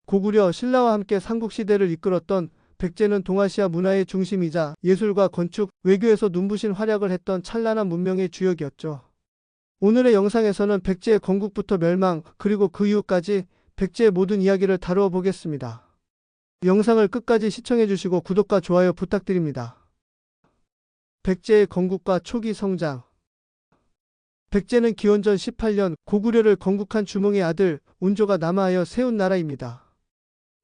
고구려 신라와 함께 삼국시대를 이끌었던 백제는 동아시아 문화의 중심이자 예술과 건축, 외교에서 눈부신 활약을 했던 찬란한 문명의 주역이었죠. 오늘의 영상에서는 백제의 건국부터 멸망, 그리고 그 이후까지 백제의 모든 이야기를 다루어 보겠습니다. 영상을 끝까지 시청해 주시고 구독과 좋아요 부탁드립니다. 백제의 건국과 초기 성장. 백제는 기원전 18년 고구려를 건국한 주몽의 아들 온조가 남하하여 세운 나라입니다.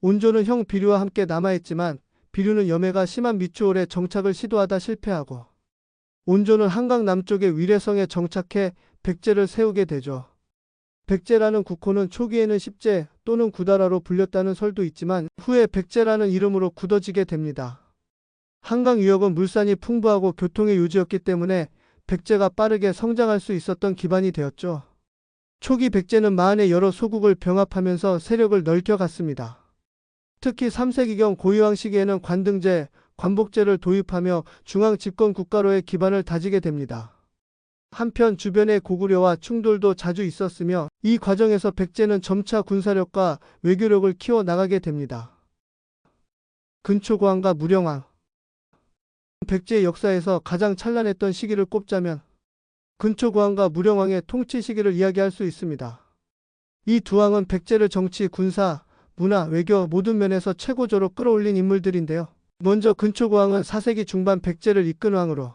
온조는 형 비류와 함께 남하했지만 비류는 염해가 심한 미추홀에 정착을 시도하다 실패하고 온조는 한강 남쪽의 위례성에 정착해 백제를 세우게 되죠. 백제라는 국호는 초기에는 십제 또는 구다라로 불렸다는 설도 있지만 후에 백제라는 이름으로 굳어지게 됩니다. 한강 유역은 물산이 풍부하고 교통의 요지였기 때문에 백제가 빠르게 성장할 수 있었던 기반이 되었죠. 초기 백제는 마한의 여러 소국을 병합하면서 세력을 넓혀갔습니다. 특히 3세기경 고유왕 시기에는 관등제, 관복제를 도입하며 중앙 집권 국가로의 기반을 다지게 됩니다. 한편 주변의 고구려와 충돌도 자주 있었으며 이 과정에서 백제는 점차 군사력과 외교력을 키워 나가게 됩니다. 근초고왕과 무령왕. 백제의 역사에서 가장 찬란했던 시기를 꼽자면 근초고왕과 무령왕의 통치 시기를 이야기할 수 있습니다. 이 두 왕은 백제를 정치, 군사, 문화, 외교 모든 면에서 최고조로 끌어올린 인물들인데요. 먼저 근초고왕은 4세기 중반 백제를 이끈 왕으로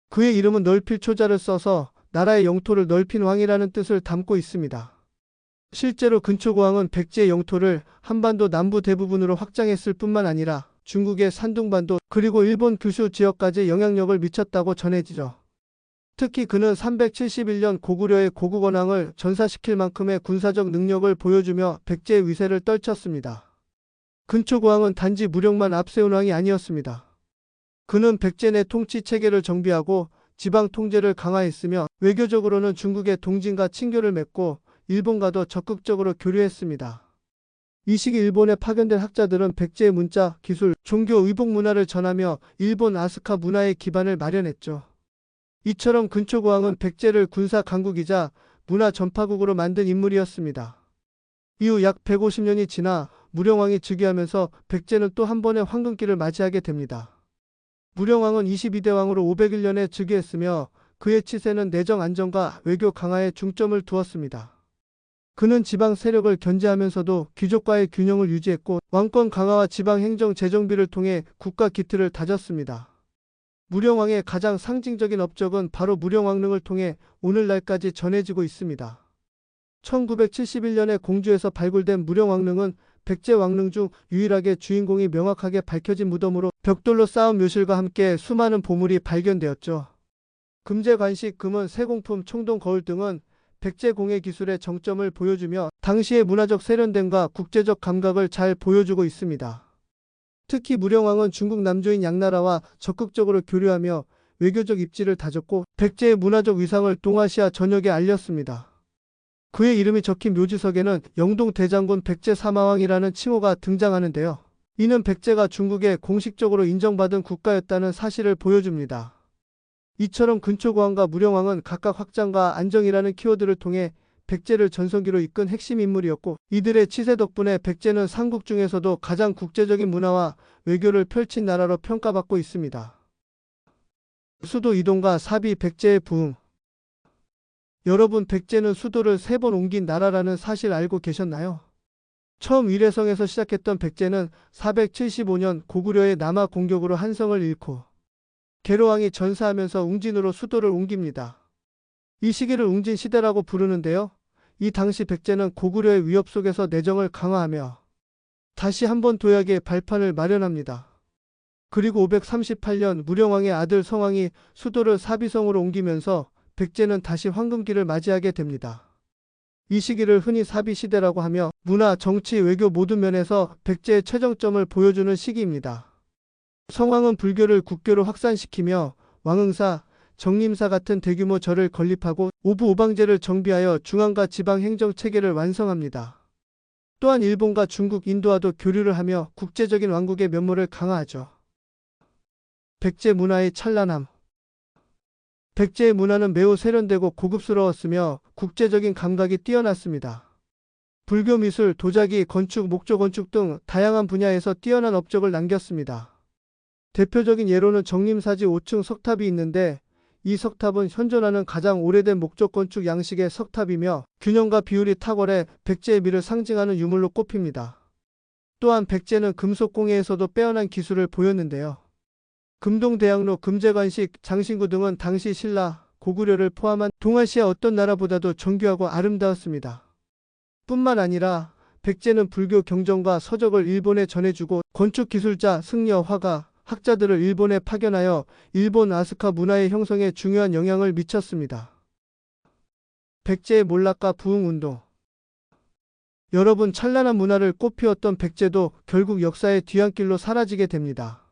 그의 이름은 넓힐 초자를 써서 나라의 영토를 넓힌 왕이라는 뜻을 담고 있습니다. 실제로 근초고왕은 백제의 영토를 한반도 남부 대부분으로 확장했을 뿐만 아니라 중국의 산둥반도 그리고 일본 규슈 지역까지 영향력을 미쳤다고 전해지죠. 특히 그는 371년 고구려의 고국원왕을 전사시킬 만큼의 군사적 능력을 보여주며 백제의 위세를 떨쳤습니다. 근초고왕은 단지 무력만 앞세운 왕이 아니었습니다. 그는 백제 내 통치 체계를 정비하고 지방 통제를 강화했으며 외교적으로는 중국의 동진과 친교를 맺고 일본과도 적극적으로 교류했습니다. 이 시기 일본에 파견된 학자들은 백제의 문자, 기술, 종교, 의복 문화를 전하며 일본 아스카 문화의 기반을 마련했죠. 이처럼 근초고왕은 백제를 군사 강국이자 문화 전파국으로 만든 인물이었습니다. 이후 약 150년이 지나 무령왕이 즉위하면서 백제는 또 한 번의 황금기를 맞이하게 됩니다. 무령왕은 22대 왕으로 501년에 즉위했으며 그의 치세는 내정 안정과 외교 강화에 중점을 두었습니다. 그는 지방 세력을 견제하면서도 귀족과의 균형을 유지했고 왕권 강화와 지방 행정 재정비를 통해 국가 기틀을 다졌습니다. 무령왕의 가장 상징적인 업적은 바로 무령왕릉을 통해 오늘날까지 전해지고 있습니다. 1971년에 공주에서 발굴된 무령왕릉은 백제 왕릉 중 유일하게 주인공이 명확하게 밝혀진 무덤으로 벽돌로 쌓은 묘실과 함께 수많은 보물이 발견되었죠. 금제 관식, 금은, 세공품, 청동 거울 등은 백제 공예 기술의 정점을 보여주며 당시의 문화적 세련됨과 국제적 감각을 잘 보여주고 있습니다. 특히 무령왕은 중국 남조인 양나라와 적극적으로 교류하며 외교적 입지를 다졌고 백제의 문화적 위상을 동아시아 전역에 알렸습니다. 그의 이름이 적힌 묘지석에는 영동대장군 백제사마왕이라는 칭호가 등장하는데요. 이는 백제가 중국에 공식적으로 인정받은 국가였다는 사실을 보여줍니다. 이처럼 근초고왕과 무령왕은 각각 확장과 안정이라는 키워드를 통해 백제를 전성기로 이끈 핵심 인물이었고 이들의 치세 덕분에 백제는 삼국 중에서도 가장 국제적인 문화와 외교를 펼친 나라로 평가받고 있습니다. 수도 이동과 사비 백제의 부흥. 여러분, 백제는 수도를 3번 옮긴 나라라는 사실 알고 계셨나요? 처음 위례성에서 시작했던 백제는 475년 고구려의 남하 공격으로 한성을 잃고 계로왕이 전사하면서 웅진으로 수도를 옮깁니다. 이 시기를 웅진 시대라고 부르는데요. 이 당시 백제는 고구려의 위협 속에서 내정을 강화하며 다시 한번 도약의 발판을 마련합니다. 그리고 538년 무령왕의 아들 성왕이 수도를 사비성으로 옮기면서 백제는 다시 황금기를 맞이하게 됩니다. 이 시기를 흔히 사비시대라고 하며 문화, 정치, 외교 모든 면에서 백제의 최정점을 보여주는 시기입니다. 성왕은 불교를 국교로 확산시키며 왕응사, 정림사 같은 대규모 절을 건립하고 오부오방제를 정비하여 중앙과 지방 행정 체계를 완성합니다. 또한 일본과 중국, 인도와도 교류를 하며 국제적인 왕국의 면모를 강화하죠. 백제 문화의 찬란함. 백제의 문화는 매우 세련되고 고급스러웠으며 국제적인 감각이 뛰어났습니다. 불교 미술, 도자기, 건축, 목조 건축 등 다양한 분야에서 뛰어난 업적을 남겼습니다. 대표적인 예로는 정림사지 5층 석탑이 있는데 이 석탑은 현존하는 가장 오래된 목조 건축 양식의 석탑이며 균형과 비율이 탁월해 백제의 미를 상징하는 유물로 꼽힙니다. 또한 백제는 금속 공예에서도 빼어난 기술을 보였는데요. 금동대학로, 금제관식, 장신구 등은 당시 신라, 고구려를 포함한 동아시아 어떤 나라보다도 정교하고 아름다웠습니다. 뿐만 아니라 백제는 불교 경전과 서적을 일본에 전해주고 건축기술자, 승려, 화가, 학자들을 일본에 파견하여 일본 아스카 문화의 형성에 중요한 영향을 미쳤습니다. 백제의 몰락과 부흥운동. 여러분, 찬란한 문화를 꽃피웠던 백제도 결국 역사의 뒤안길로 사라지게 됩니다.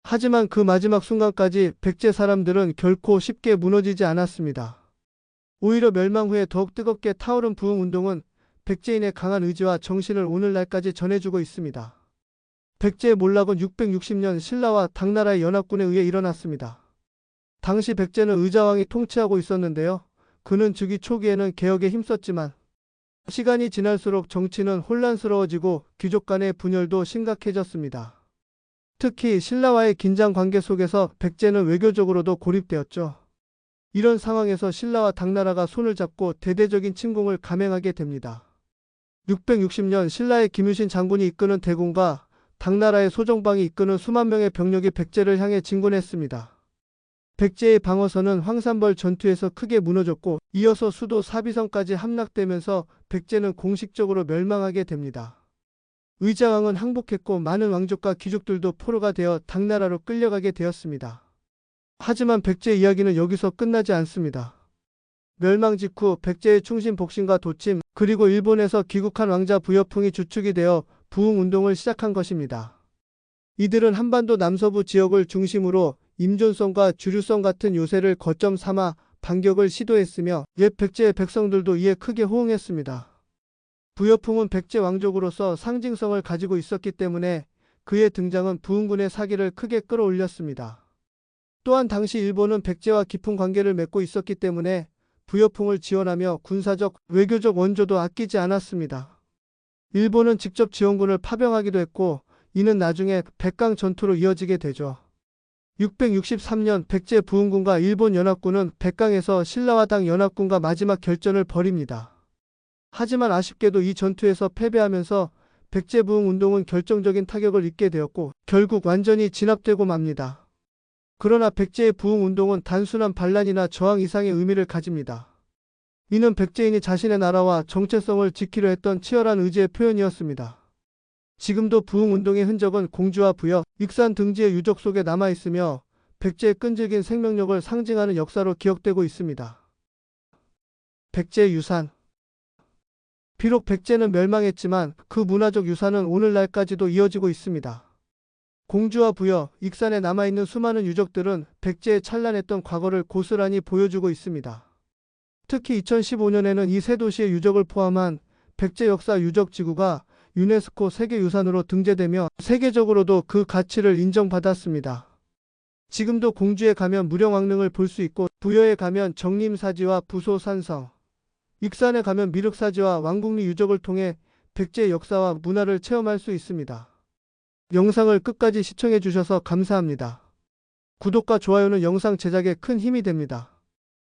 하지만 그 마지막 순간까지 백제 사람들은 결코 쉽게 무너지지 않았습니다. 오히려 멸망 후에 더욱 뜨겁게 타오른 부흥운동은 백제인의 강한 의지와 정신을 오늘날까지 전해주고 있습니다. 백제의 몰락은 660년 신라와 당나라의 연합군에 의해 일어났습니다. 당시 백제는 의자왕이 통치하고 있었는데요. 그는 즉위 초기에는 개혁에 힘썼지만 시간이 지날수록 정치는 혼란스러워지고 귀족 간의 분열도 심각해졌습니다. 특히 신라와의 긴장 관계 속에서 백제는 외교적으로도 고립되었죠. 이런 상황에서 신라와 당나라가 손을 잡고 대대적인 침공을 감행하게 됩니다. 660년 신라의 김유신 장군이 이끄는 대군과 당나라의 소정방이 이끄는 수만 명의 병력이 백제를 향해 진군했습니다. 백제의 방어선은 황산벌 전투에서 크게 무너졌고 이어서 수도 사비선까지 함락되면서 백제는 공식적으로 멸망하게 됩니다. 의자왕은 항복했고 많은 왕족과 귀족들도 포로가 되어 당나라로 끌려가게 되었습니다. 하지만 백제의 이야기는 여기서 끝나지 않습니다. 멸망 직후 백제의 충신 복신과 도침, 그리고 일본에서 귀국한 왕자 부여풍이 주축이 되어 부흥운동을 시작한 것입니다. 이들은 한반도 남서부 지역을 중심으로 임존성과 주류성 같은 요새를 거점 삼아 반격을 시도했으며 옛 백제의 백성들도 이에 크게 호응했습니다. 부여풍은 백제 왕족으로서 상징성을 가지고 있었기 때문에 그의 등장은 부흥군의 사기를 크게 끌어올렸습니다. 또한 당시 일본은 백제와 깊은 관계를 맺고 있었기 때문에 부여풍을 지원하며 군사적, 외교적 원조도 아끼지 않았습니다. 일본은 직접 지원군을 파병하기도 했고 이는 나중에 백강 전투로 이어지게 되죠. 663년 백제 부흥군과 일본 연합군은 백강에서 신라와 당 연합군과 마지막 결전을 벌입니다. 하지만 아쉽게도 이 전투에서 패배하면서 백제 부흥운동은 결정적인 타격을 입게 되었고 결국 완전히 진압되고 맙니다. 그러나 백제의 부흥운동은 단순한 반란이나 저항 이상의 의미를 가집니다. 이는 백제인이 자신의 나라와 정체성을 지키려 했던 치열한 의지의 표현이었습니다. 지금도 부흥운동의 흔적은 공주와 부여, 익산 등지의 유적 속에 남아있으며 백제의 끈질긴 생명력을 상징하는 역사로 기억되고 있습니다. 백제의 유산. 비록 백제는 멸망했지만 그 문화적 유산은 오늘날까지도 이어지고 있습니다. 공주와 부여, 익산에 남아있는 수많은 유적들은 백제의 찬란했던 과거를 고스란히 보여주고 있습니다. 특히 2015년에는 이 세 도시의 유적을 포함한 백제 역사 유적 지구가 유네스코 세계유산으로 등재되며 세계적으로도 그 가치를 인정받았습니다. 지금도 공주에 가면 무령왕릉을 볼 수 있고 부여에 가면 정림사지와 부소산성, 익산에 가면 미륵사지와 왕궁리 유적을 통해 백제의 역사와 문화를 체험할 수 있습니다. 영상을 끝까지 시청해 주셔서 감사합니다. 구독과 좋아요는 영상 제작에 큰 힘이 됩니다.